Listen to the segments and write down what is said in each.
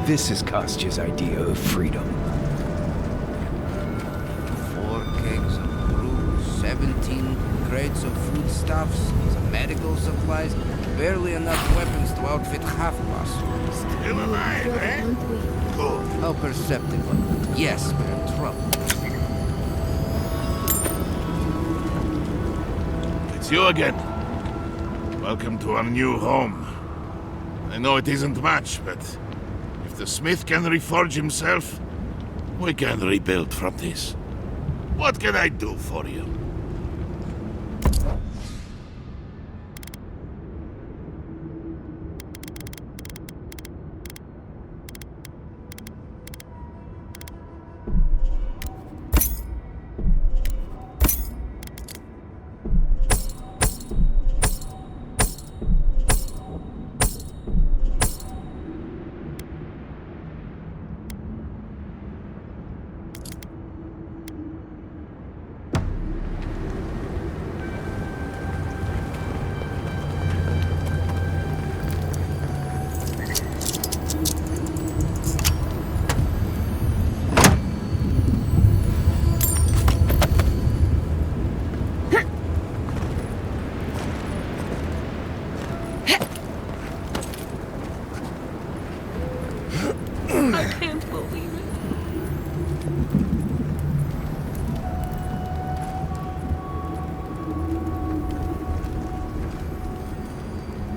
This is Kostya's idea of freedom. 4 kegs of brew, 17 crates of foodstuffs, some medical supplies, barely enough weapons to outfit half of us. Still alive, eh? Good. How perceptible. Yes, we're in trouble. It's you again. Welcome to our new home. I know it isn't much, but if the smith can reforge himself, we can rebuild from this. What can I do for you? I can't believe it.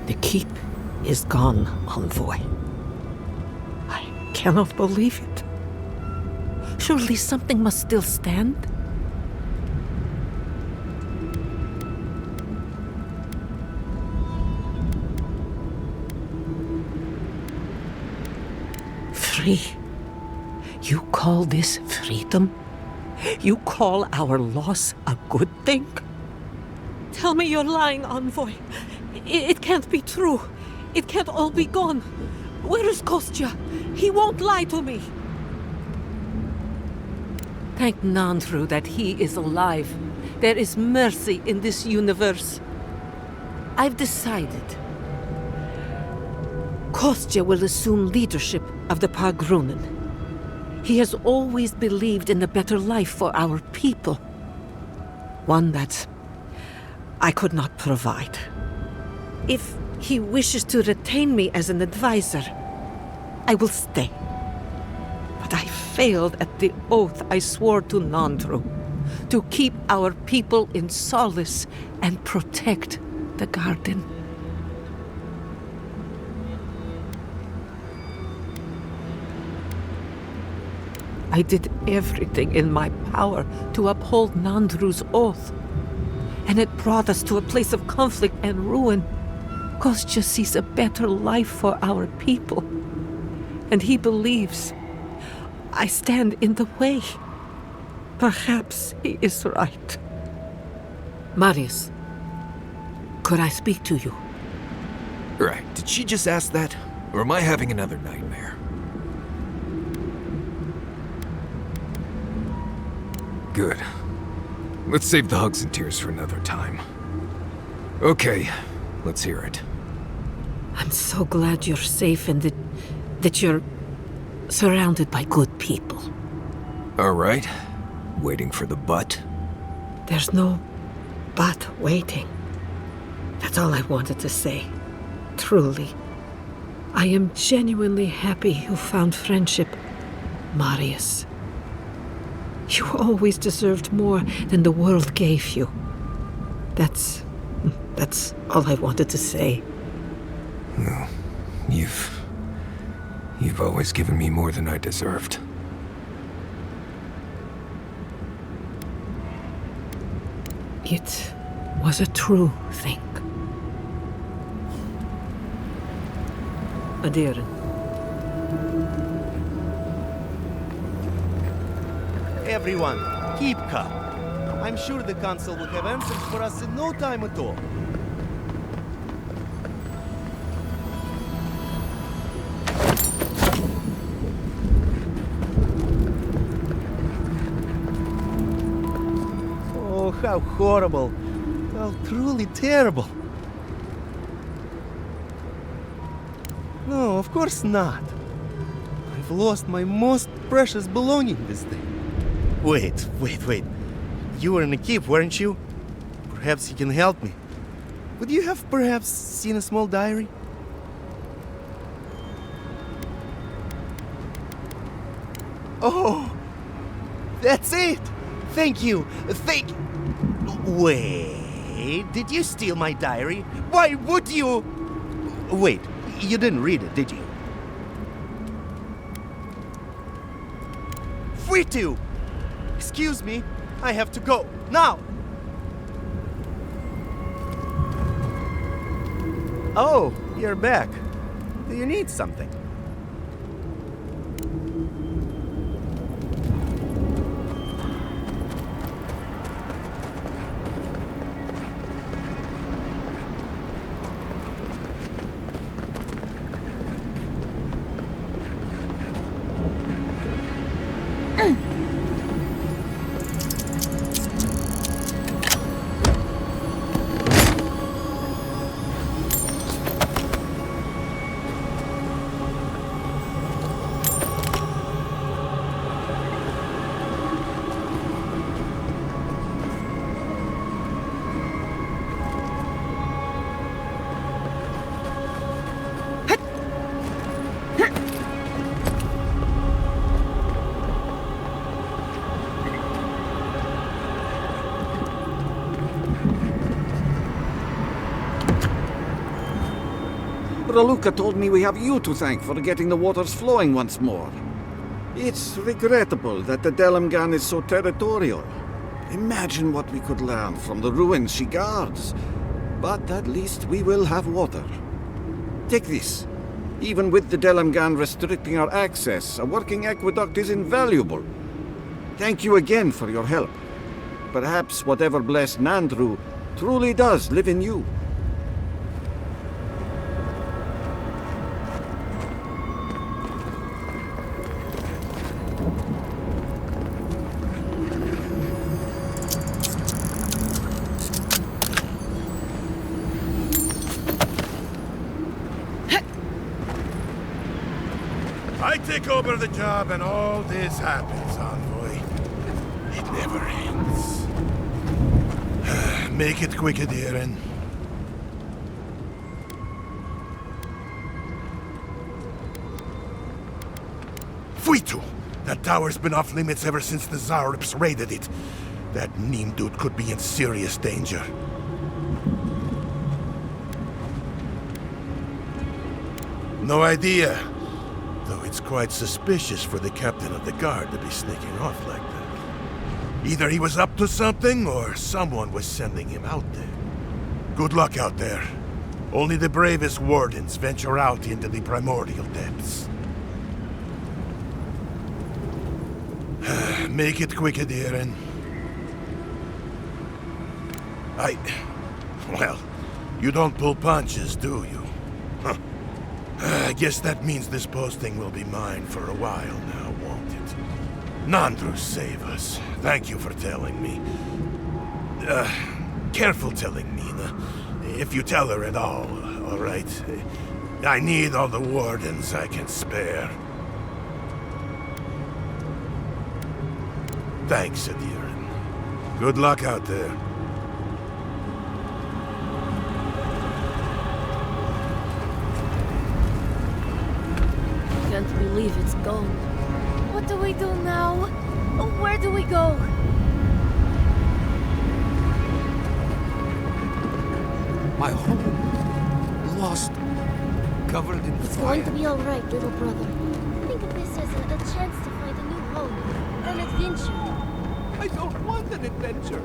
The keep is gone, envoy. I cannot believe it. Surely something must still stand? Free? You call this freedom? You call our loss a good thing? Tell me you're lying, envoy. It can't be true. It can't all be gone. Where is Kostya? He won't lie to me. Thank Nandru that he is alive. There is mercy in this universe. I've decided. Kostya will assume leadership of the Pargrunen. He has always believed in a better life for our people. One that I could not provide. If he wishes to retain me as an advisor, I will stay. But I failed at the oath I swore to Nandru, to keep our people in solace and protect the garden. I did everything in my power to uphold Nandru's oath, and it brought us to a place of conflict and ruin. Kostya sees a better life for our people, and he believes I stand in the way. Perhaps he is right. Marius, could I speak to you? Right, did she just ask that? Or am I having another nightmare? Good. Let's save the hugs and tears for another time. Okay, let's hear it. I'm so glad you're safe and that you're surrounded by good people. All right. Waiting for the but? There's no but waiting. That's all I wanted to say. Truly. I am genuinely happy you found friendship, Marius. You always deserved more than the world gave you. That's all I wanted to say. No, you've always given me more than I deserved. It was a true thing. Aedyr. Everyone, keep calm. I'm sure the Council will have answers for us in no time at all. Oh, how horrible. How truly terrible. No, of course not. lost my most precious belonging this day. Wait. You were in a keep, weren't you? Perhaps you can help me. Would you have perhaps seen a small diary? Oh, that's it! Thank you! Wait, did you steal my diary? Why would you? Wait, you didn't read it, did you? Free to! Excuse me, I have to go, now! Oh, you're back. Do you need something? Raluca told me we have you to thank for getting the waters flowing once more. It's regrettable that the Delamgan is so territorial. Imagine what we could learn from the ruins she guards. But at least we will have water. Take this. Even with the Delamgan restricting our access, a working aqueduct is invaluable. Thank you again for your help. Perhaps whatever blessed Nandru truly does live in you. I take over the job and all this happens, envoy. It never ends. Make it quick, Aedyr. Fuitu! That tower's been off limits ever since the Zarips raided it. That Neem dude could be in serious danger. No idea. Though it's quite suspicious for the captain of the guard to be sneaking off like that. Either he was up to something, or someone was sending him out there. Good luck out there. Only the bravest wardens venture out into the primordial depths. Make it quick, Aedyr. Well, you don't pull punches, do you? Huh. I guess that means this posting will be mine for a while now, won't it? Nandru, save us. Thank you for telling me. Careful telling Mina. If you tell her at all right? I need all the wardens I can spare. Thanks, Aedyr. Good luck out there. Can't believe it's gone. What do we do now? Where do we go? My home. Lost. Covered in It's fire. going to be alright, little brother. Think of this as a chance to find a new home. An adventure. I don't want an adventure.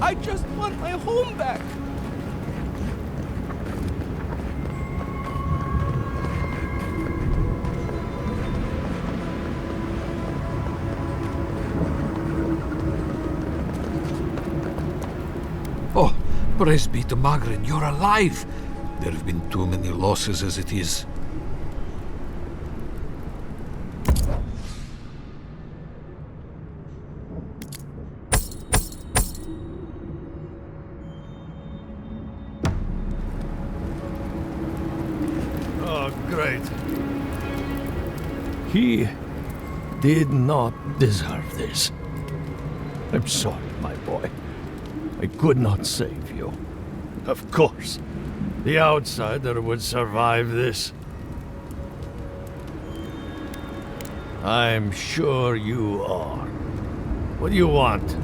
I just want my home back. Oh, praise be to Magrin, you're alive! There have been too many losses as it is. Oh, great. He did not deserve this. I'm sorry, my boy. I could not save you. Of course, the outsider would survive this. I'm sure you are. What do you want?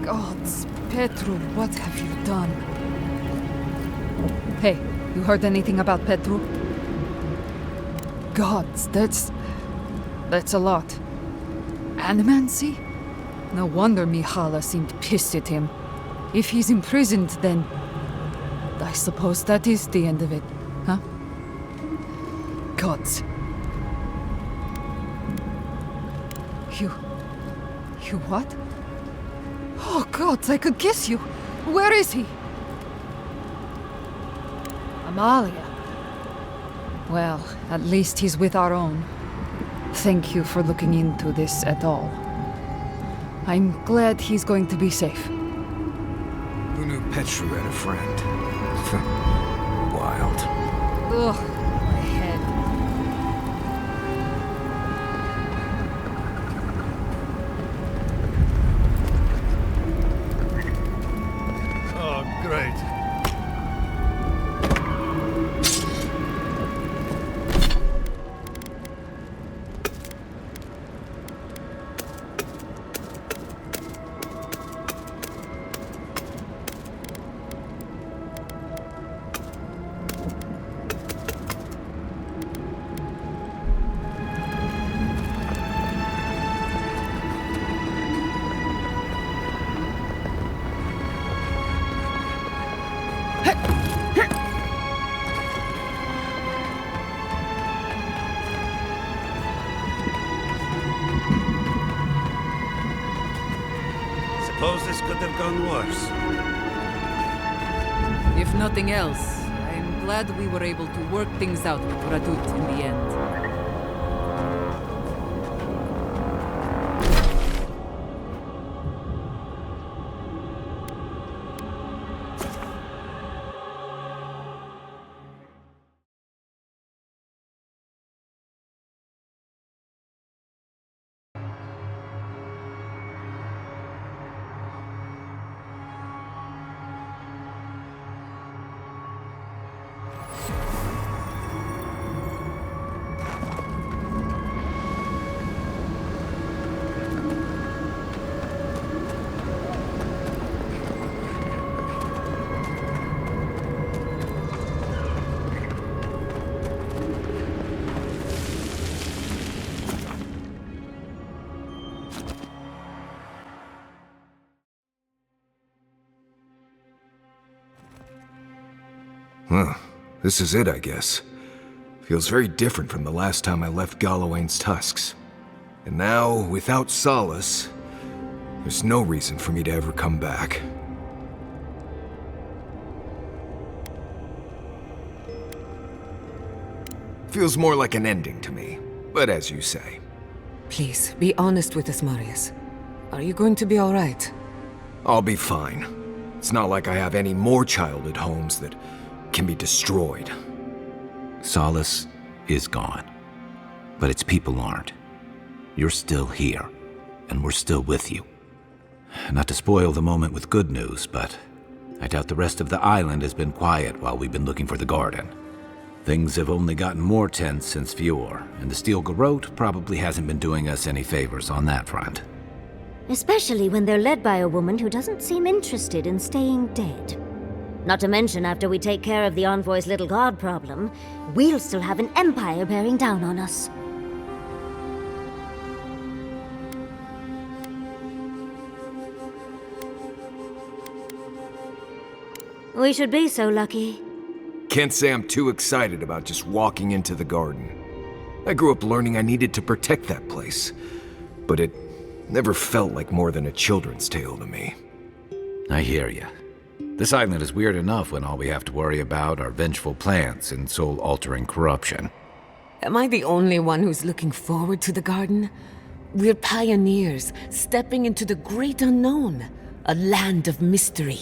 Gods, Petru, what have you done? Hey, you heard anything about Petru? Gods, that's a lot. Animancy? No wonder Mihala seemed pissed at him. If he's imprisoned, then I suppose that is the end of it, huh? Gods. You what? Oh, gods, I could kiss you. Where is he? Amalia. Well, at least he's with our own. Thank you for looking into this at all. I'm glad he's going to be safe. Who knew Petru had a friend? Wild. Ugh, my head. Great. Suppose this could have gone worse. If nothing else, I'm glad we were able to work things out with Radut in the end. Well, this is it, I guess. Feels very different from the last time I left Galawain's tusks. And now, without solace, there's no reason for me to ever come back. Feels more like an ending to me, but as you say. Please, be honest with us, Marius. Are you going to be all right? I'll be fine. It's not like I have any more childhood homes that can be destroyed. Solace is gone, but its people aren't. You're still here, and we're still with you. Not to spoil the moment with good news, but I doubt the rest of the island has been quiet while we've been looking for the garden. Things have only gotten more tense since Fjord, and the Steel Garrote probably hasn't been doing us any favors on that front. Especially when they're led by a woman who doesn't seem interested in staying dead. Not to mention, after we take care of the Envoy's little god problem, we'll still have an empire bearing down on us. We should be so lucky. Can't say I'm too excited about just walking into the garden. I grew up learning I needed to protect that place, but it never felt like more than a children's tale to me. I hear ya. This island is weird enough when all we have to worry about are vengeful plants and soul-altering corruption. Am I the only one who's looking forward to the garden? We're pioneers, stepping into the great unknown, a land of mystery.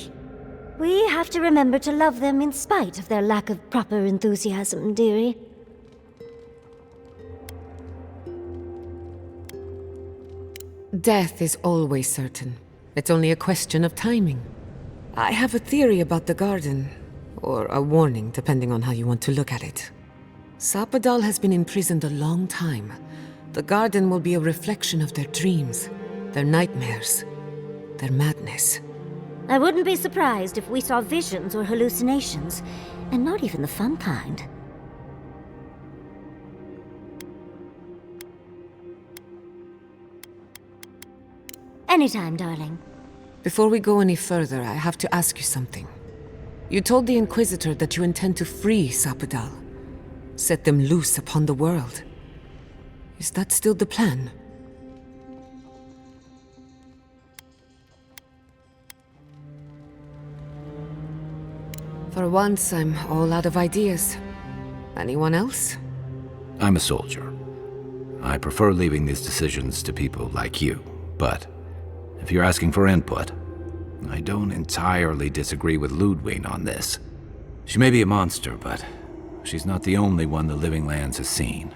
We have to remember to love them in spite of their lack of proper enthusiasm, dearie. Death is always certain. It's only a question of timing. I have a theory about the garden, or a warning, depending on how you want to look at it. Sapadal has been imprisoned a long time. The garden will be a reflection of their dreams, their nightmares, their madness. I wouldn't be surprised if we saw visions or hallucinations, and not even the fun kind. Anytime, darling. Before we go any further, I have to ask you something. You told the Inquisitor that you intend to free Sapadal, set them loose upon the world. Is that still the plan? For once, I'm all out of ideas. Anyone else? I'm a soldier. I prefer leaving these decisions to people like you, but if you're asking for input, I don't entirely disagree with Ludwig on this. She may be a monster, but she's not the only one the Living Lands has seen.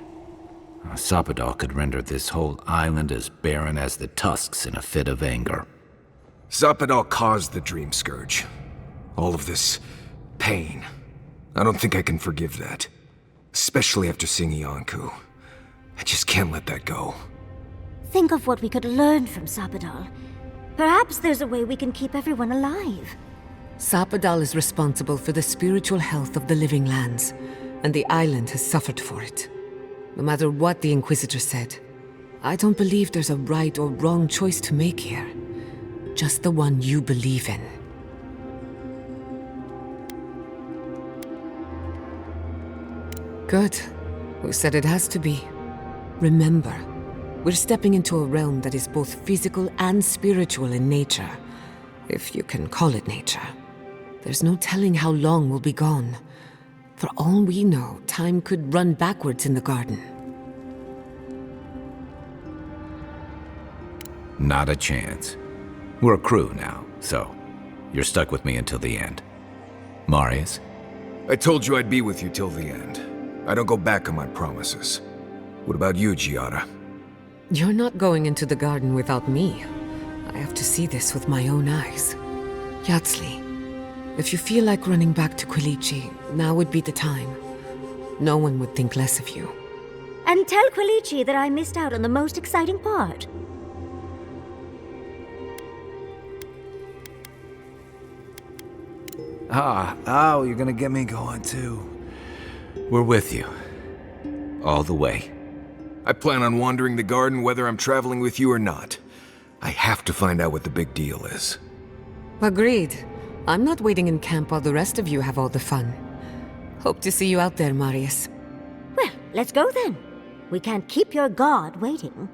Sapadal could render this whole island as barren as the tusks in a fit of anger. Sapadal caused the Dream Scourge. All of this pain. I don't think I can forgive that. Especially after seeing Iancu. I just can't let that go. Think of what we could learn from Sapadal. Perhaps there's a way we can keep everyone alive. Sapadal is responsible for the spiritual health of the Living Lands, and the island has suffered for it. No matter what the Inquisitor said, I don't believe there's a right or wrong choice to make here. Just the one you believe in. Good. Who said it has to be? Remember, we're stepping into a realm that is both physical and spiritual in nature. If you can call it nature. There's no telling how long we'll be gone. For all we know, time could run backwards in the garden. Not a chance. We're a crew now, so you're stuck with me until the end. Marius? I told you I'd be with you till the end. I don't go back on my promises. What about you, Giada? You're not going into the garden without me. I have to see this with my own eyes. Yatsli, if you feel like running back to Quilici, now would be the time. No one would think less of you. And tell Quilici that I missed out on the most exciting part. You're gonna get me going too. We're with you. All the way. I plan on wandering the garden whether I'm traveling with you or not. I have to find out what the big deal is. Agreed. I'm not waiting in camp while the rest of you have all the fun. Hope to see you out there, Marius. Well, let's go then. We can't keep your god waiting.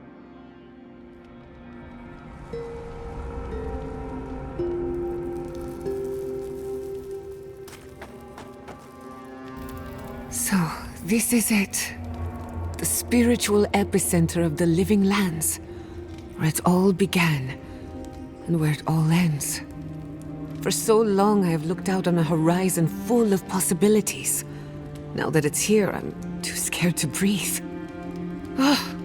So, this is it. The spiritual epicenter of the Living Lands. Where it all began, and where it all ends. For so long I have looked out on a horizon full of possibilities. Now that it's here, I'm too scared to breathe. Ugh,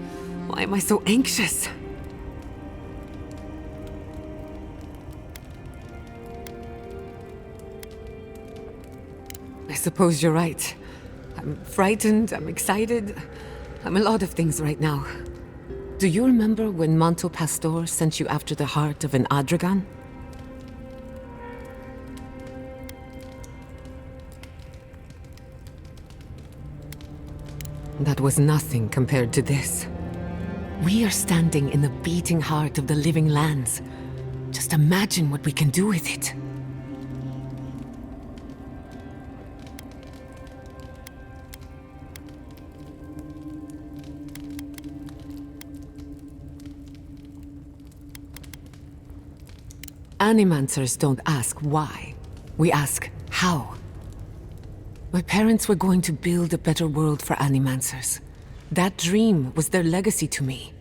why am I so anxious? I suppose you're right. I'm frightened, I'm excited. I'm a lot of things right now. Do you remember when Manto Pastor sent you after the heart of an Adragan? That was nothing compared to this. We are standing in the beating heart of the Living Lands. Just imagine what we can do with it. Animancers don't ask why. We ask how. My parents were going to build a better world for Animancers. That dream was their legacy to me.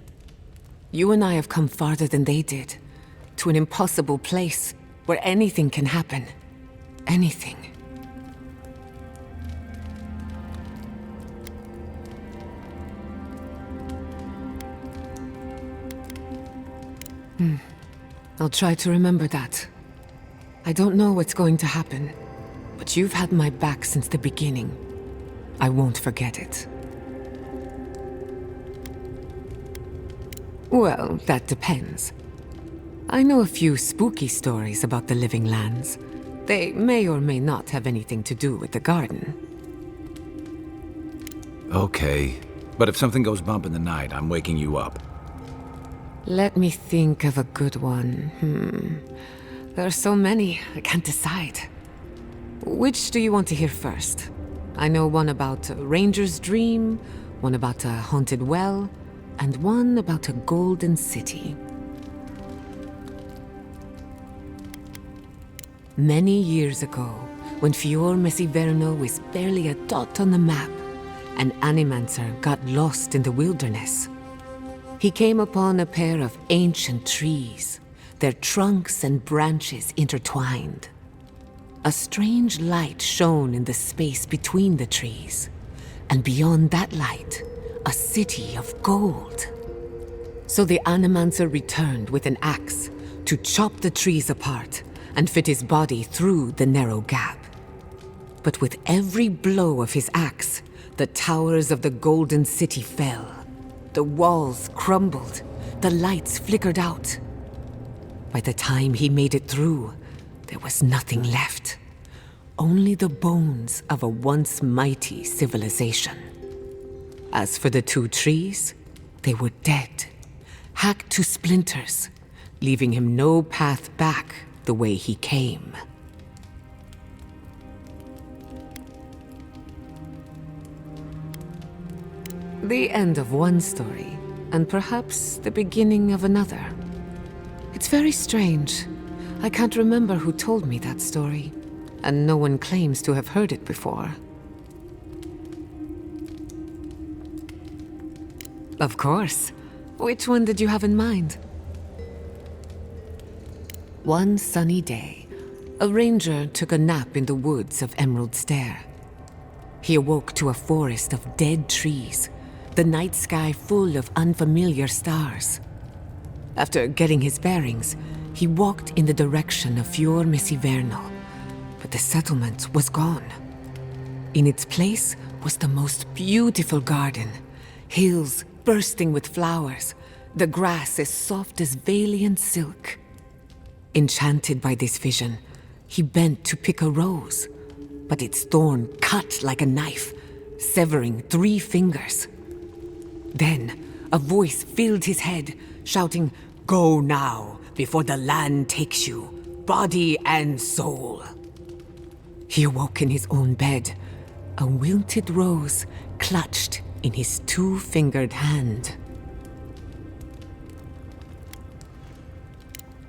You and I have come farther than they did. To an impossible place where anything can happen. Anything. I'll try to remember that. I don't know what's going to happen, but you've had my back since the beginning. I won't forget it. Well, that depends. I know a few spooky stories about the living lands. They may or may not have anything to do with the garden. Okay, but if something goes bump in the night, I'm waking you up. Let me think of a good one. There are so many, I can't decide. Which do you want to hear first? I know one about a ranger's dream, one about a haunted well, and one about a golden city. Many years ago, when Fior Messiverno was barely a dot on the map, an Animancer got lost in the wilderness. He came upon a pair of ancient trees, their trunks and branches intertwined. A strange light shone in the space between the trees, and beyond that light, a city of gold. So the Animancer returned with an axe to chop the trees apart and fit his body through the narrow gap. But with every blow of his axe, the towers of the golden city fell. The walls crumbled, the lights flickered out. By the time he made it through, there was nothing left. Only the bones of a once mighty civilization. As for the two trees, they were dead, hacked to splinters, leaving him no path back the way he came. The end of one story, and perhaps the beginning of another. It's very strange. I can't remember who told me that story, and no one claims to have heard it before. Of course. Which one did you have in mind? One sunny day, a ranger took a nap in the woods of Emerald Stair. He awoke to a forest of dead trees, the night sky full of unfamiliar stars. After getting his bearings, he walked in the direction of Fior Messiverno, but the settlement was gone. In its place was the most beautiful garden, hills bursting with flowers, the grass as soft as Valiant silk. Enchanted by this vision, he bent to pick a rose, but its thorn cut like a knife, severing 3 fingers. Then, a voice filled his head, shouting, "Go now, before the land takes you, body and soul." He awoke in his own bed, a wilted rose clutched in his 2-fingered hand.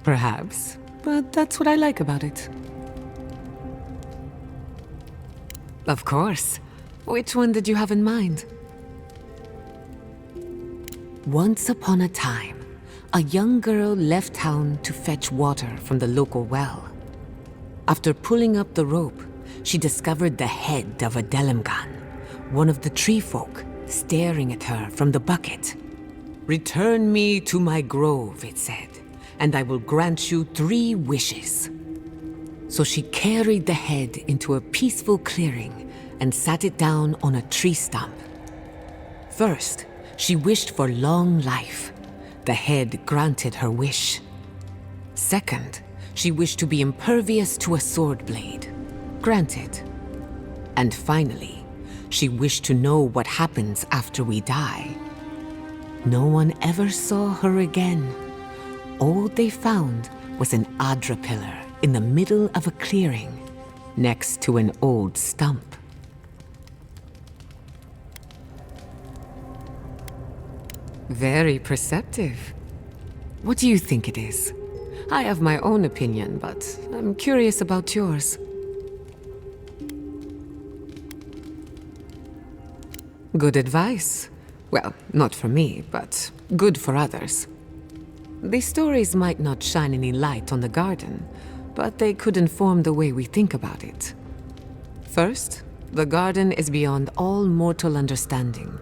Perhaps, but that's what I like about it. Of course. Which one did you have in mind? Once upon a time, a young girl left town to fetch water from the local well. After pulling up the rope, she discovered the head of a Delimgan, one of the tree folk, staring at her from the bucket. "Return me to my grove," it said, "and I will grant you 3 wishes." So she carried the head into a peaceful clearing and sat it down on a tree stump. First, she wished for long life. The head granted her wish. Second, she wished to be impervious to a sword blade. Granted. And finally, she wished to know what happens after we die. No one ever saw her again. All they found was an Aedyr pillar in the middle of a clearing, next to an old stump. Very perceptive. What do you think it is? I have my own opinion, but I'm curious about yours. Good advice. Well, not for me, but good for others. These stories might not shine any light on the garden, but they could inform the way we think about it. First, the garden is beyond all mortal understanding.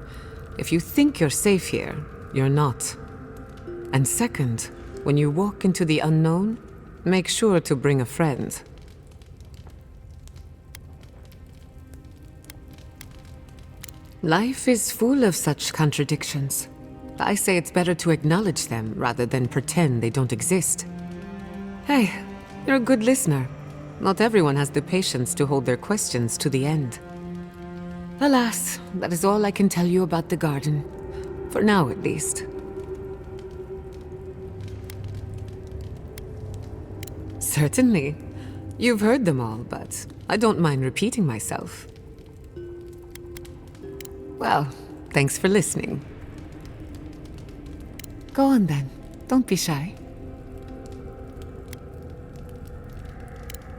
If you think you're safe here, you're not. And second, when you walk into the unknown, make sure to bring a friend. Life is full of such contradictions. I say it's better to acknowledge them rather than pretend they don't exist. Hey, you're a good listener. Not everyone has the patience to hold their questions to the end. Alas, that is all I can tell you about the garden. For now, at least. Certainly. You've heard them all, but I don't mind repeating myself. Well, thanks for listening. Go on then. Don't be shy.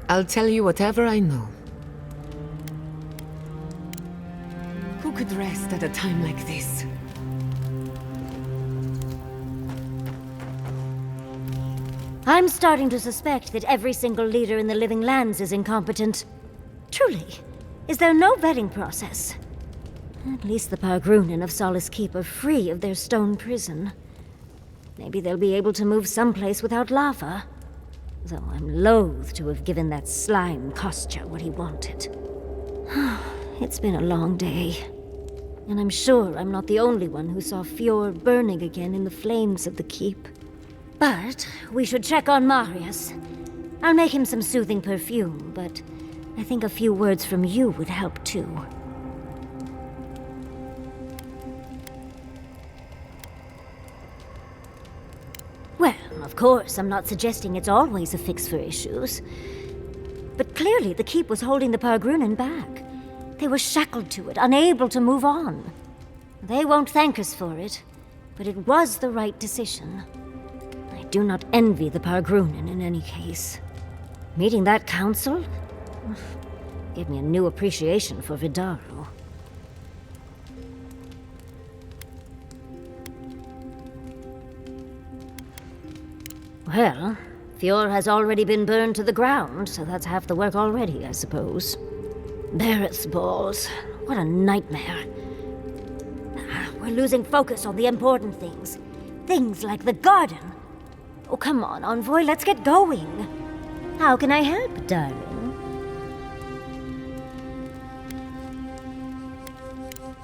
I'll tell you whatever I know. Who could rest at a time like this? I'm starting to suspect that every single leader in the Living Lands is incompetent. Truly, is there no vetting process? At least the Pargrunen of Solace Keep are free of their stone prison. Maybe they'll be able to move someplace without lava. Though I'm loath to have given that slime Kostya what he wanted. It's been a long day. And I'm sure I'm not the only one who saw Fjord burning again in the flames of the keep. But we should check on Marius. I'll make him some soothing perfume, but I think a few words from you would help too. Well, of course, I'm not suggesting it's always a fix for issues. But clearly the keep was holding the Pargrunen back. They were shackled to it, unable to move on. They won't thank us for it, but it was the right decision. I do not envy the Pargrunen in any case. Meeting that council gave me a new appreciation for Vidaru. Well, Fjord has already been burned to the ground, so that's half the work already, I suppose. Barrett's balls. What a nightmare. We're losing focus on the important things. Things like the garden. Oh, come on, Envoy, let's get going. How can I help, darling?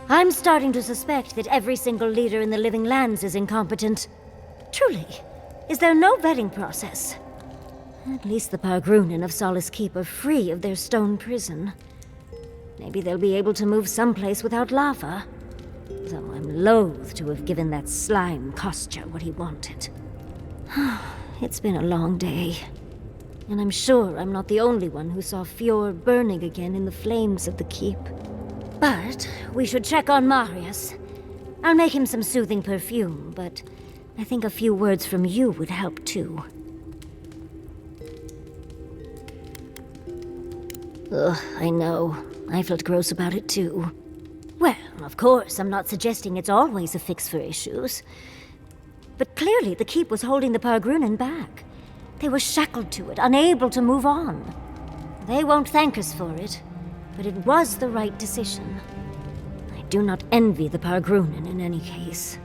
I'm starting to suspect that every single leader in the Living Lands is incompetent. Truly. Is there no vetting process? At least the Pargrunen of Solace Keep are free of their stone prison. Maybe they'll be able to move someplace without lava. Though I'm loath to have given that slime Kostya what he wanted. It's been a long day. And I'm sure I'm not the only one who saw Fjord burning again in the flames of the keep. But we should check on Marius. I'll make him some soothing perfume, but I think a few words from you would help too. Ugh, I know. I felt gross about it too. Well, of course, I'm not suggesting it's always a fix for issues. But clearly the keep was holding the Pargrunen back. They were shackled to it, unable to move on. They won't thank us for it, but it was the right decision. I do not envy the Pargrunen in any case.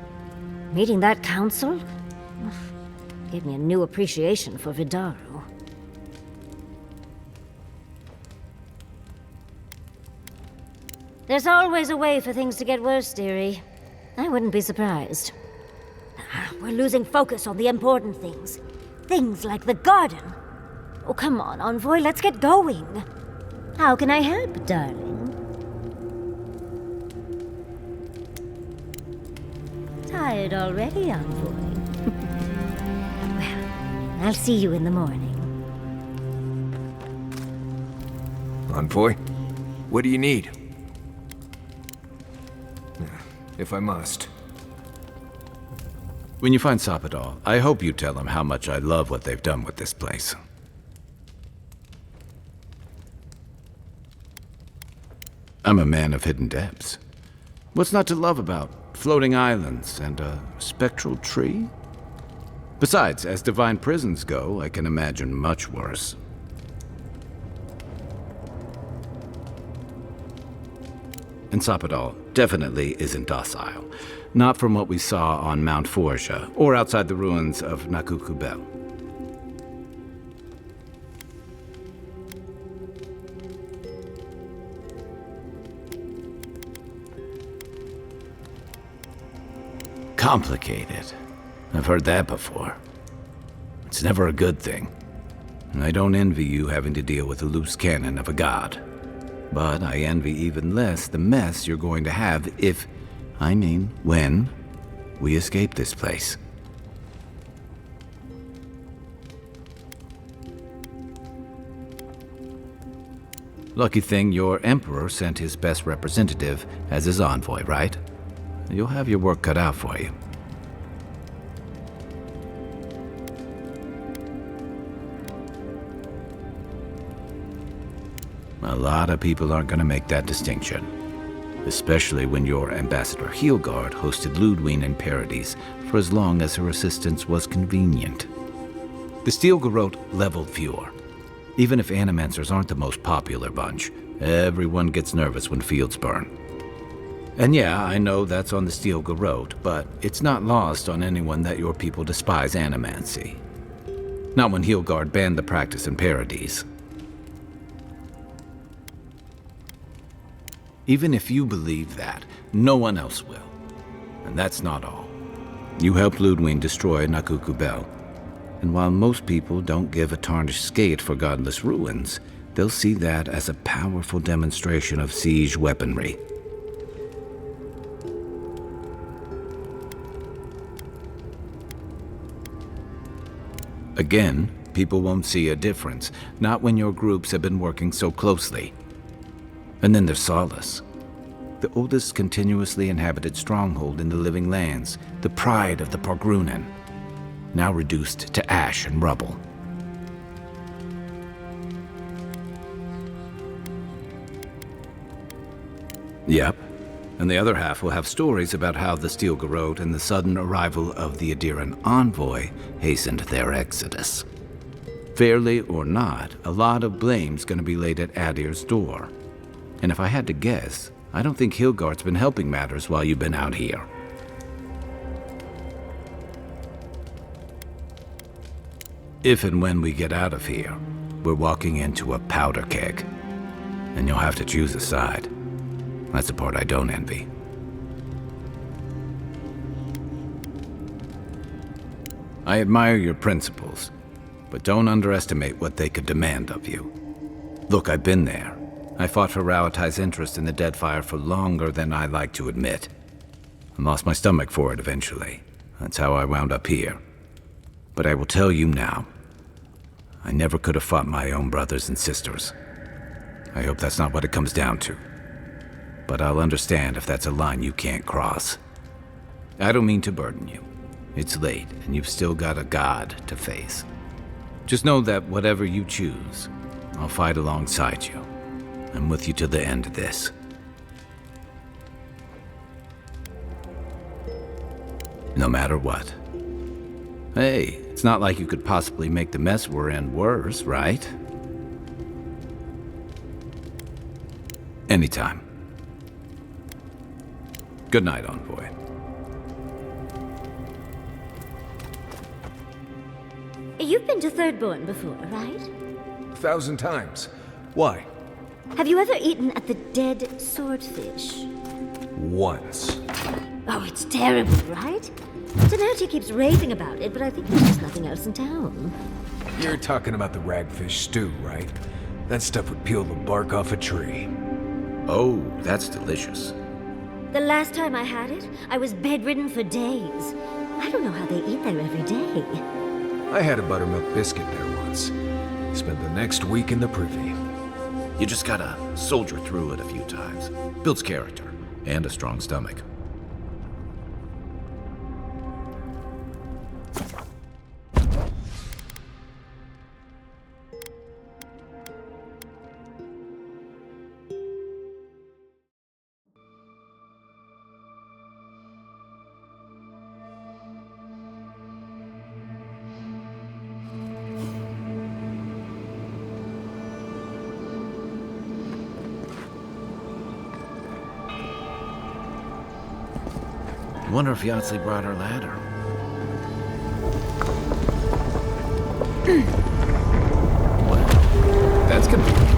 Meeting that council gave me a new appreciation for Vidaru. There's always a way for things to get worse, dearie. I wouldn't be surprised. We're losing focus on the important things. Things like the garden. Oh, come on, Envoy, let's get going. How can I help, darling? Tired already, Envoy? Well, I'll see you in the morning. Envoy, what do you need? If I must. When you find Sapadal, I hope you tell him how much I love what they've done with this place. I'm a man of hidden depths. What's not to love about floating islands and a spectral tree? Besides, as divine prisons go, I can imagine much worse. And Sapadal definitely isn't docile. Not from what we saw on Mount Forja, or outside the ruins of Nakukubel. Complicated. I've heard that before. It's never a good thing. And I don't envy you having to deal with the loose cannon of a god. But I envy even less the mess you're going to have if, when, we escape this place. Lucky thing your Emperor sent his best representative as his envoy, right? You'll have your work cut out for you. A lot of people aren't going to make that distinction. Especially when your Ambassador Heelguard hosted Ludwine in Paradise for as long as her assistance was convenient. The Steel Garrote leveled fewer. Even if Animancers aren't the most popular bunch, everyone gets nervous when fields burn. And yeah, I know that's on the Steel Garrote, but it's not lost on anyone that your people despise Animancy. Not when Heelguard banned the practice in Paradise. Even if you believe that, no one else will. And that's not all. You helped Ludwine destroy Nakukubel. And while most people don't give a tarnished skate for godless ruins, they'll see that as a powerful demonstration of siege weaponry. Again, people won't see a difference, not when your groups have been working so closely. And then there's Solace, the oldest continuously inhabited stronghold in the Living Lands, the pride of the Pargrunen, now reduced to ash and rubble. Yep, and the other half will have stories about how the Steel Garrote and the sudden arrival of the Aedyran envoy hastened their exodus. Fairly or not, a lot of blame's gonna be laid at Aedyr's door. And if I had to guess, I don't think Heelguard's been helping matters while you've been out here. If and when we get out of here, we're walking into a powder keg. And you'll have to choose a side. That's the part I don't envy. I admire your principles, but don't underestimate what they could demand of you. Look, I've been there. I fought for Rauatai's interest in the Deadfire for longer than I like to admit. I lost my stomach for it eventually. That's how I wound up here. But I will tell you now, I never could have fought my own brothers and sisters. I hope that's not what it comes down to. But I'll understand if that's a line you can't cross. I don't mean to burden you. It's late, and you've still got a god to face. Just know that whatever you choose, I'll fight alongside you. I'm with you to the end of this. No matter what. Hey, it's not like you could possibly make the mess we're in worse, right? Anytime. Good night, Envoy. You've been to Thirdborn before, right? 1,000 times. Why? Have you ever eaten at the Dead Swordfish? Once. Oh, it's terrible, right? Tenarty keeps raving about it, but I think there's just nothing else in town. You're talking about the ragfish stew, right? That stuff would peel the bark off a tree. Oh, that's delicious. The last time I had it, I was bedridden for days. I don't know how they eat there every day. I had a buttermilk biscuit there once. Spent the next week in the privy. You just gotta soldier through it a few times. Builds character and a strong stomach. Wonder if Yahtzee brought her ladder. That's convenient.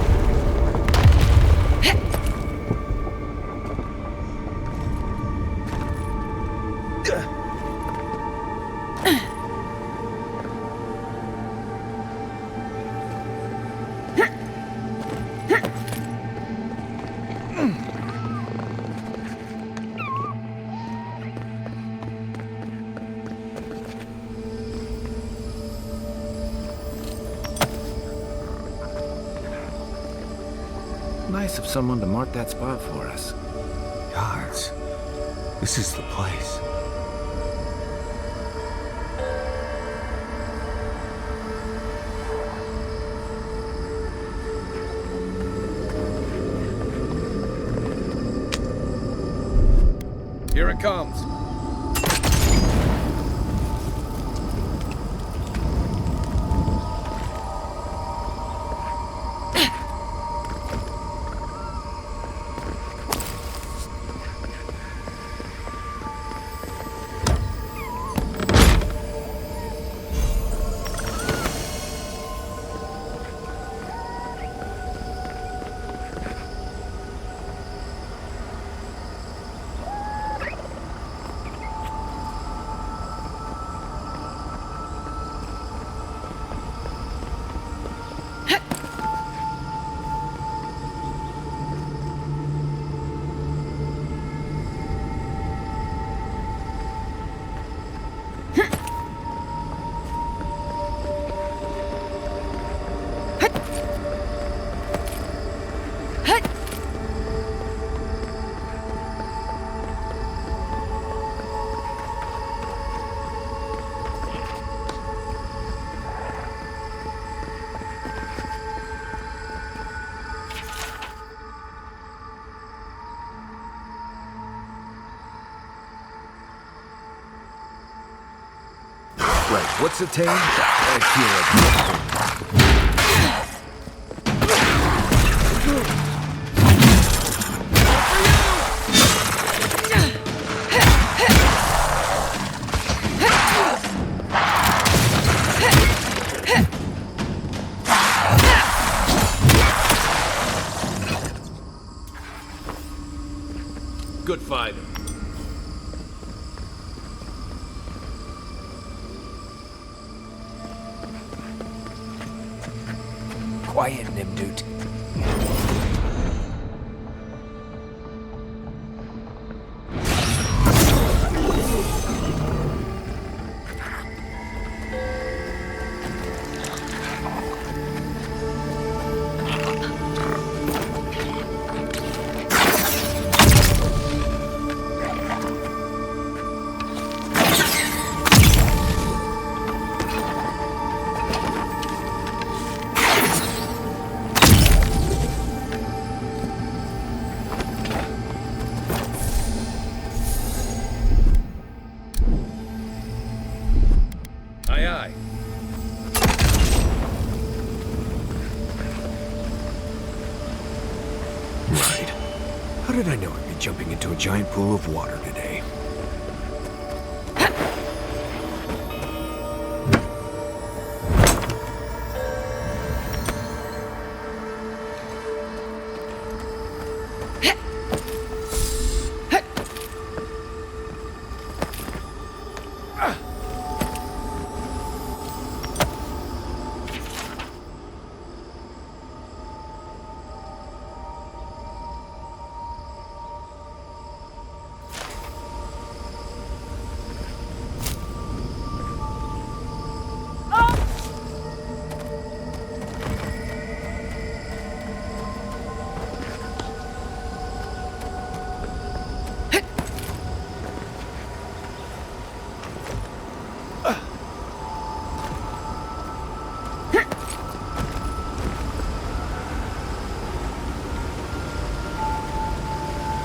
Nice of someone to mark that spot for us. Gods, this is the place. Here it comes. Right, what's it, Tane? I Good fighting. Quiet, Nimdut. Aye, aye. Right. How did I know I'd be jumping into a giant pool of water today?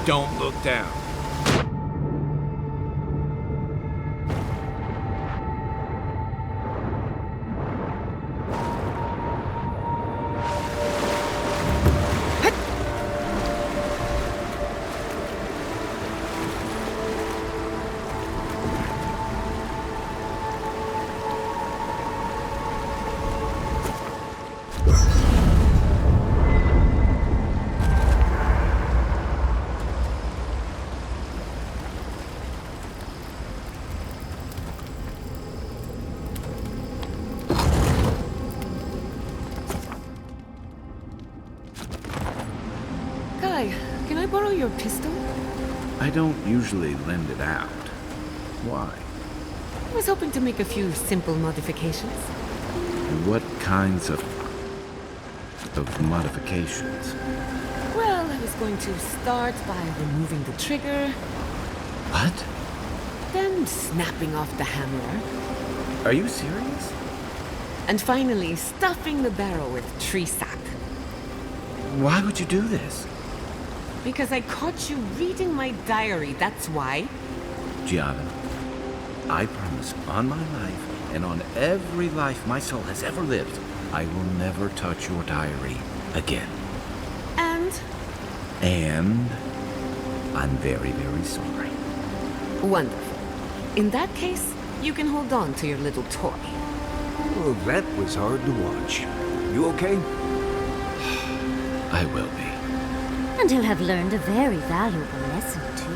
Don't look down. Kai, can I borrow your pistol? I don't usually lend it out. Why? I was hoping to make a few simple modifications. What kinds of modifications? Well, I was going to start by removing the trigger, What? then snapping off the hammer, Are you serious? and finally stuffing the barrel with tree sap. Why would you do this? Because I caught you reading my diary, that's why. Gianna, I promise on my life and on every life my soul has ever lived, I will never touch your diary again. And I'm very, very sorry. Wonderful. In that case, you can hold on to your little toy. Well, that was hard to watch. You okay? I will be. And he'll have learned a very valuable lesson, too.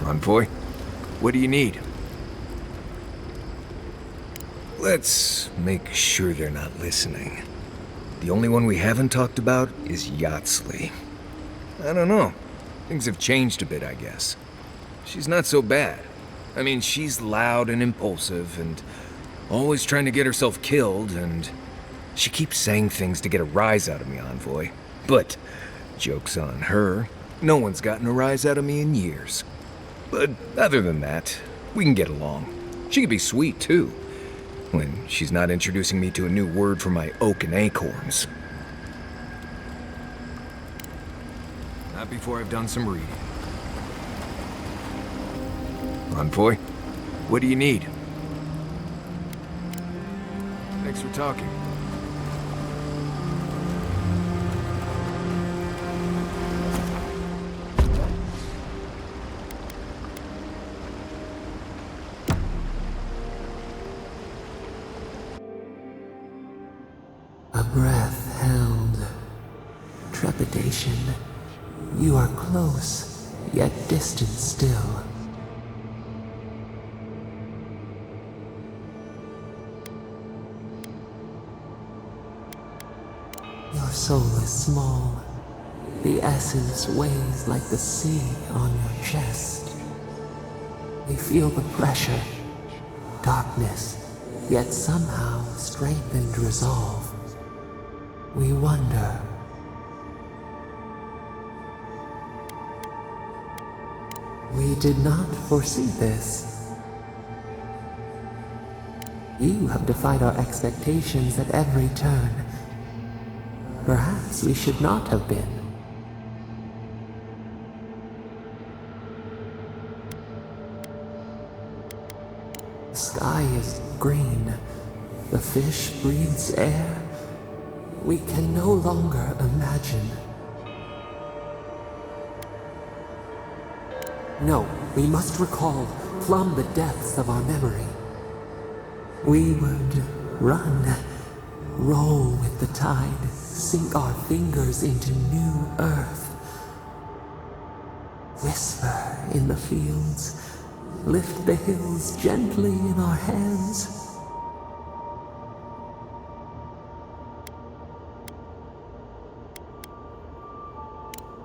Envoy, what do you need? Let's make sure they're not listening. The only one we haven't talked about is Yatsley. I don't know. Things have changed a bit, I guess. She's not so bad. I mean, she's loud and impulsive and always trying to get herself killed, and she keeps saying things to get a rise out of me, Envoy. But, joke's on her, no one's gotten a rise out of me in years. But other than that, we can get along. She can be sweet, too, when she's not introducing me to a new word for my oak and acorns. Not before I've done some reading. Envoy, what do you need? Thanks for talking. A breath held. Trepidation. You are close, yet distant still. Your soul is small. The essence weighs like the sea on your chest. We feel the pressure, darkness, yet somehow strengthened resolve. We wonder. We did not foresee this. You have defied our expectations at every turn. Perhaps we should not have been. The sky is green. The fish breathes air. We can no longer imagine. No, we must recall, plumb the depths of our memory. We would run, roll with the tide, sink our fingers into new earth. Whisper in the fields, lift the hills gently in our hands.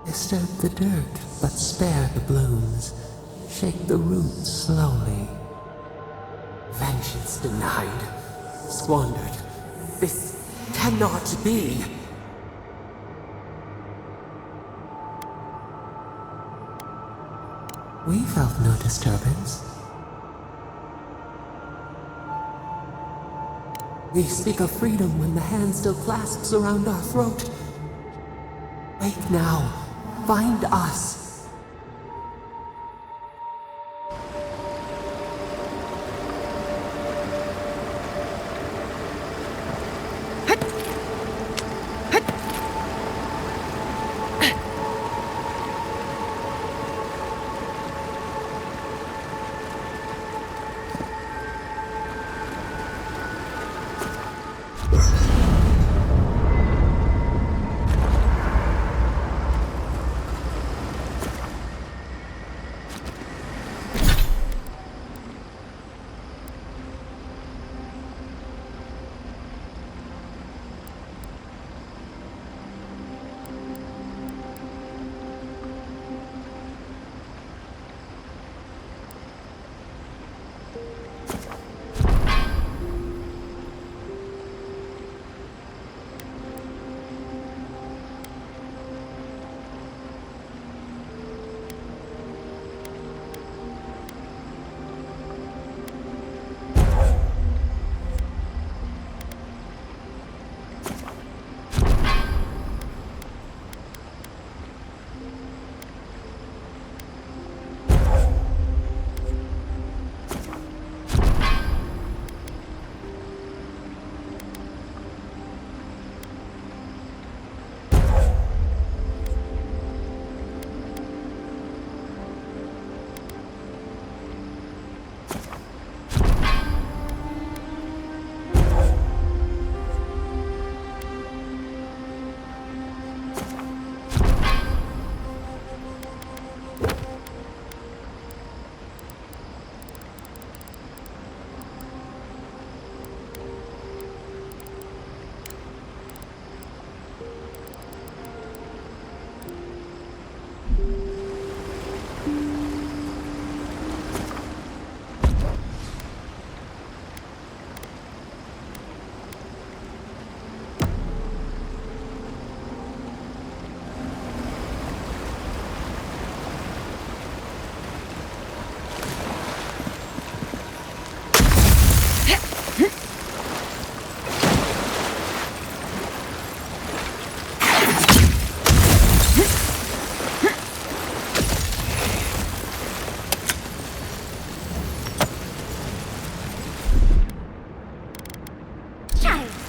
Disturb the dirt, but spare the blooms. Shake the roots slowly. Vengeance denied, squandered. This cannot be. We felt no disturbance. We speak of freedom when the hand still clasps around our throat. Wake now. Find us.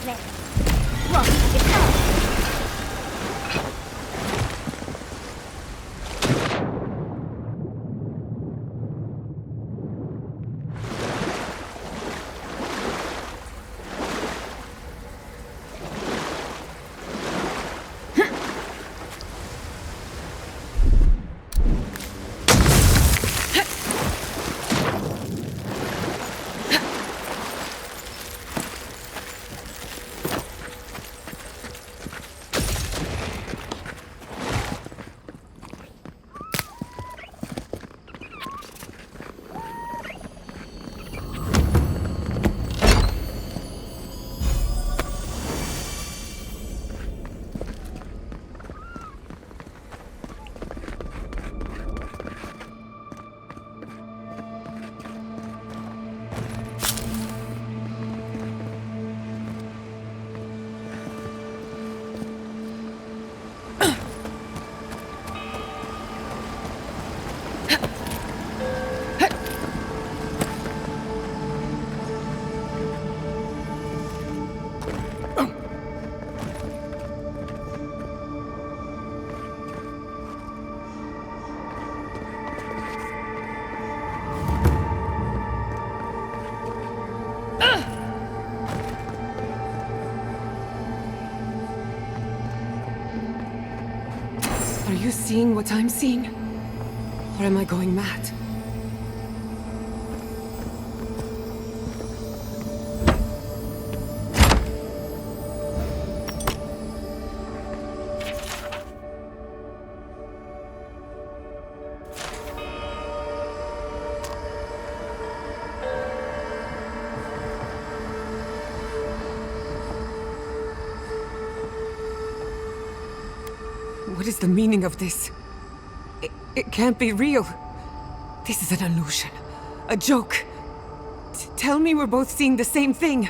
there. Run, it's out. Are you seeing what I'm seeing? Or am I going mad? What is the meaning of this? It can't be real. This is an illusion. A joke. Tell me we're both seeing the same thing.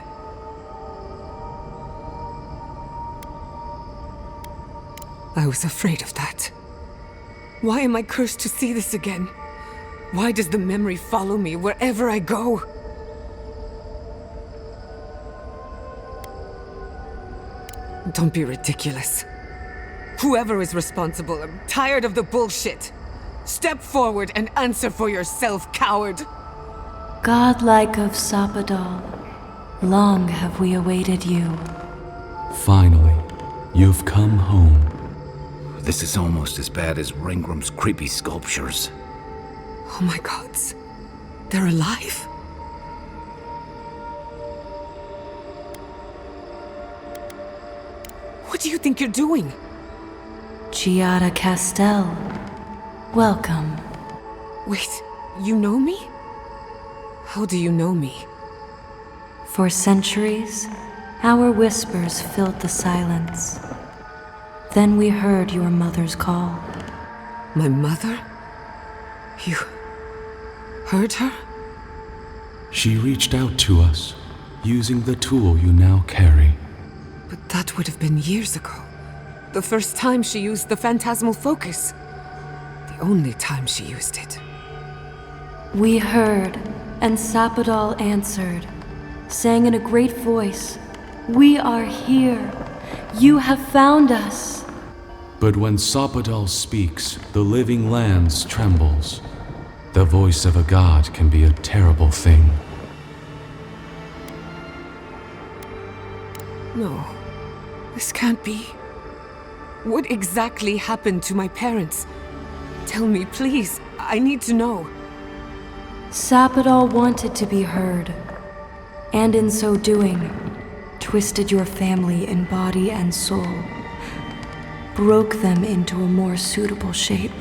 I was afraid of that. Why am I cursed to see this again? Why does the memory follow me wherever I go? Don't be ridiculous. Whoever is responsible, I'm tired of the bullshit. Step forward and answer for yourself, coward. Godlike of Sapadal, long have we awaited you. Finally, you've come home. This is almost as bad as Ringram's creepy sculptures. Oh my gods. They're alive. What do you think you're doing? Giada Castel, welcome. Wait, you know me? How do you know me? For centuries, our whispers filled the silence. Then we heard your mother's call. My mother? You heard her? She reached out to us, using the tool you now carry. But that would have been years ago. The first time she used the phantasmal focus. The only time she used it. We heard, and Sapadal answered, saying in a great voice, "We are here. You have found us." But when Sapadal speaks, the living lands trembles. The voice of a god can be a terrible thing. No, this can't be. What exactly happened to my parents? Tell me, please. I need to know. Sapadal wanted to be heard, and in so doing, twisted your family in body and soul, broke them into a more suitable shape.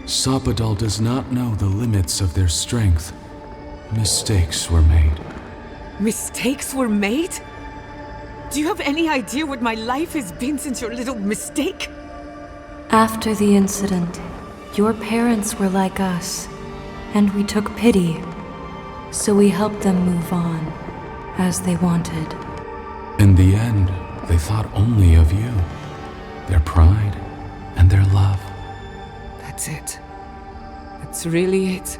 Sapadal does not know the limits of their strength. Mistakes were made. Mistakes were made? Do you have any idea what my life has been since your little mistake? After the incident, your parents were like us, and we took pity, so we helped them move on, as they wanted. In the end, they thought only of you, their pride, and their love. That's it. That's really it.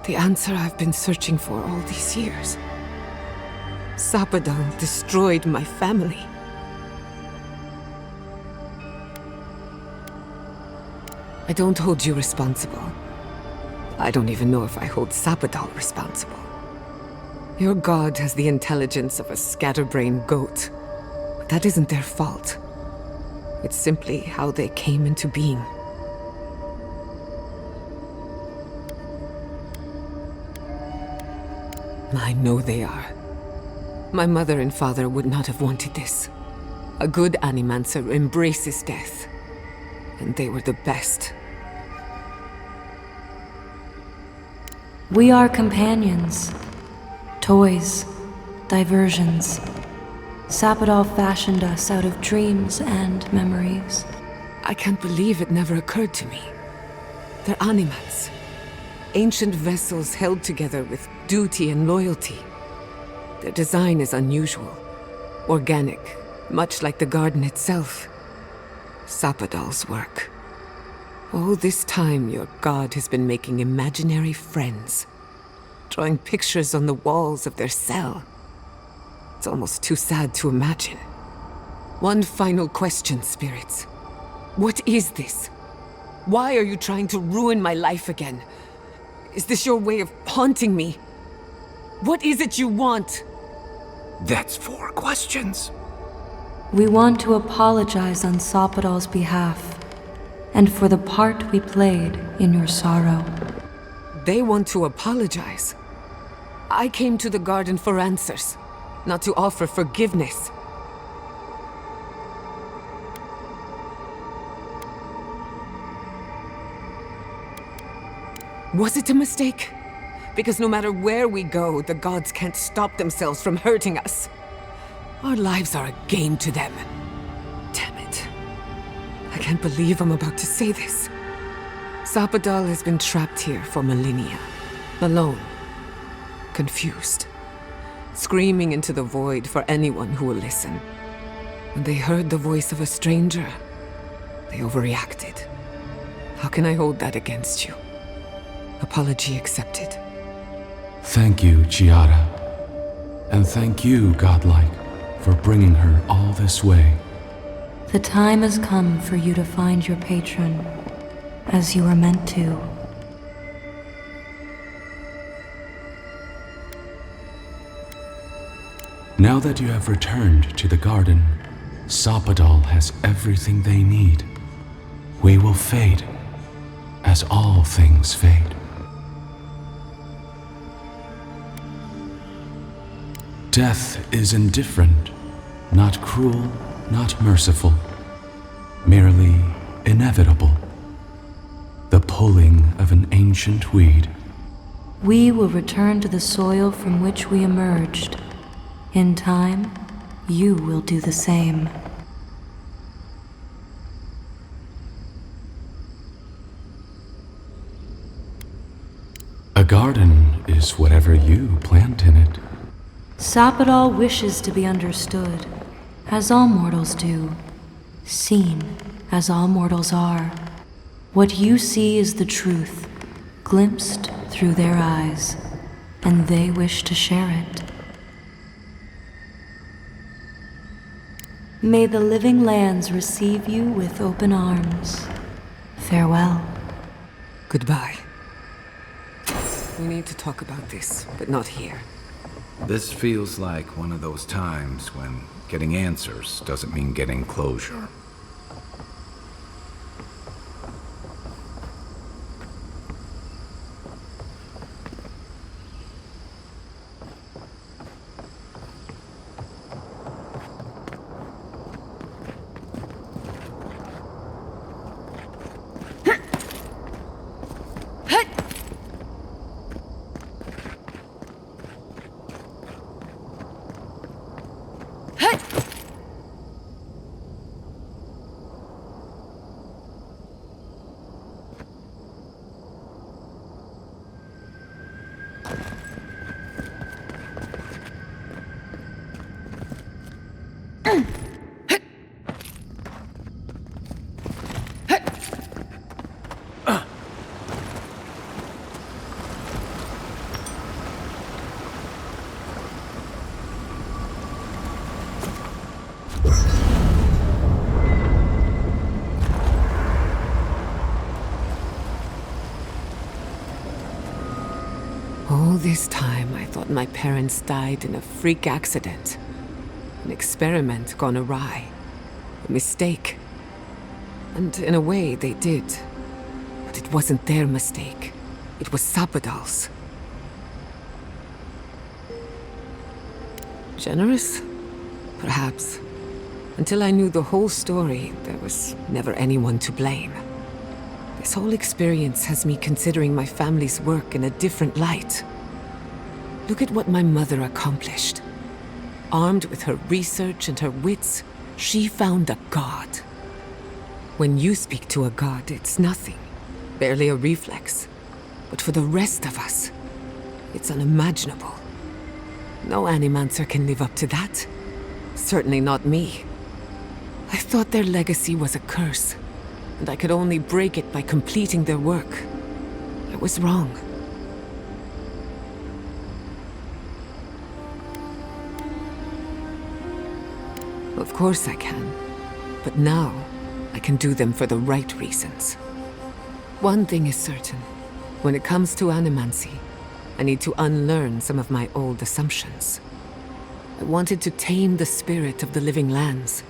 The answer I've been searching for all these years. Sapadal destroyed my family. I don't hold you responsible. I don't even know if I hold Sapadal responsible. Your god has the intelligence of a scatterbrained goat. But that isn't their fault. It's simply how they came into being. I know they are. My mother and father would not have wanted this. A good Animancer embraces death. And they were the best. We are companions. Toys. Diversions. Sapadal fashioned us out of dreams and memories. I can't believe it never occurred to me. They're Animats. Ancient vessels held together with duty and loyalty. Their design is unusual. Organic, much like the garden itself. Sapadal's work. All this time, your god has been making imaginary friends. Drawing pictures on the walls of their cell. It's almost too sad to imagine. One final question, spirits. What is this? Why are you trying to ruin my life again? Is this your way of haunting me? What is it you want? That's 4 questions. We want to apologize on Sapadal's behalf, and for the part we played in your sorrow. They want to apologize. I came to the garden for answers, not to offer forgiveness. Was it a mistake? Because no matter where we go, the gods can't stop themselves from hurting us. Our lives are a game to them. Damn it. I can't believe I'm about to say this. Sapadal has been trapped here for millennia. Alone. Confused. Screaming into the void for anyone who will listen. When they heard the voice of a stranger, they overreacted. How can I hold that against you? Apology accepted. Thank you, Chiara. And thank you, Godlike, for bringing her all this way. The time has come for you to find your patron, as you were meant to. Now that you have returned to the garden, Sapadal has everything they need. We will fade, as all things fade. Death is indifferent, not cruel, not merciful, merely inevitable. The pulling of an ancient weed. We will return to the soil from which we emerged. In time, you will do the same. A garden is whatever you plant in it. Sapadal wishes to be understood, as all mortals do. Seen, as all mortals are. What you see is the truth, glimpsed through their eyes, and they wish to share it. May the living lands receive you with open arms. Farewell. Goodbye. We need to talk about this, but not here. This feels like one of those times when getting answers doesn't mean getting closure. All this time, I thought my parents died in a freak accident. An experiment gone awry. A mistake. And in a way, they did. But it wasn't their mistake. It was Sappadal's. Generous? Perhaps. Until I knew the whole story, there was never anyone to blame. This whole experience has me considering my family's work in a different light. Look at what my mother accomplished. Armed with her research and her wits, she found a god. When you speak to a god, it's nothing. Barely a reflex. But for the rest of us, it's unimaginable. No animancer can live up to that. Certainly not me. I thought their legacy was a curse, and I could only break it by completing their work. I was wrong. Of course I can. But now, I can do them for the right reasons. One thing is certain. When it comes to animancy, I need to unlearn some of my old assumptions. I wanted to tame the spirit of the living lands.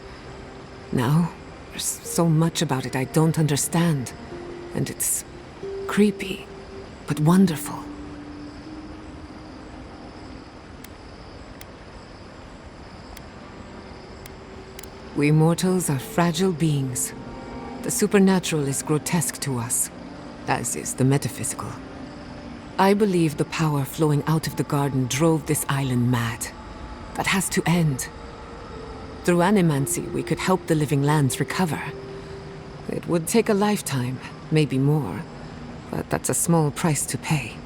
Now, there's so much about it I don't understand. And it's creepy, but wonderful. We mortals are fragile beings. The supernatural is grotesque to us, as is the metaphysical. I believe the power flowing out of the garden drove this island mad. That has to end. Through animancy, we could help the living lands recover. It would take a lifetime, maybe more, but that's a small price to pay.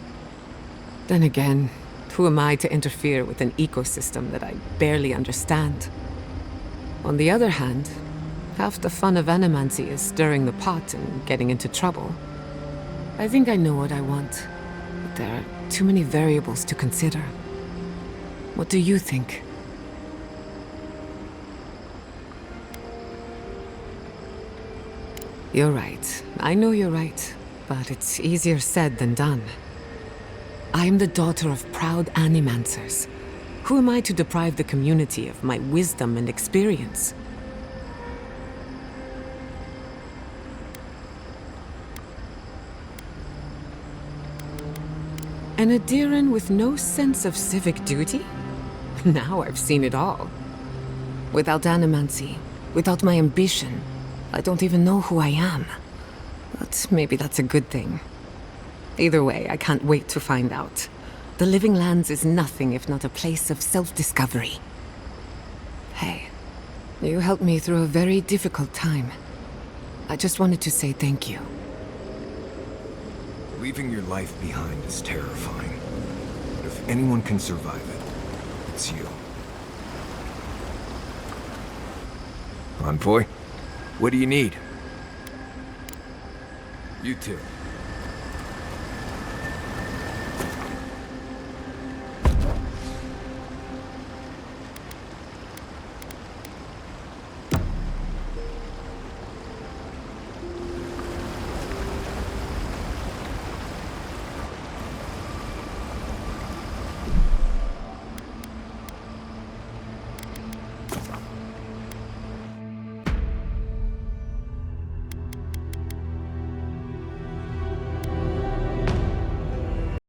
Then again, who am I to interfere with an ecosystem that I barely understand? On the other hand, half the fun of animancy is stirring the pot and getting into trouble. I think I know what I want, but there are too many variables to consider. What do you think? You're right. I know you're right, but it's easier said than done. I'm the daughter of proud animancers. Who am I to deprive the community of my wisdom and experience? An Aedyran with no sense of civic duty? Now I've seen it all. Without animancy, without my ambition, I don't even know who I am. But maybe that's a good thing. Either way, I can't wait to find out. The Living Lands is nothing if not a place of self-discovery. Hey, you helped me through a very difficult time. I just wanted to say thank you. Leaving your life behind is terrifying. But if anyone can survive it, it's you. Envoy, what do you need? You too.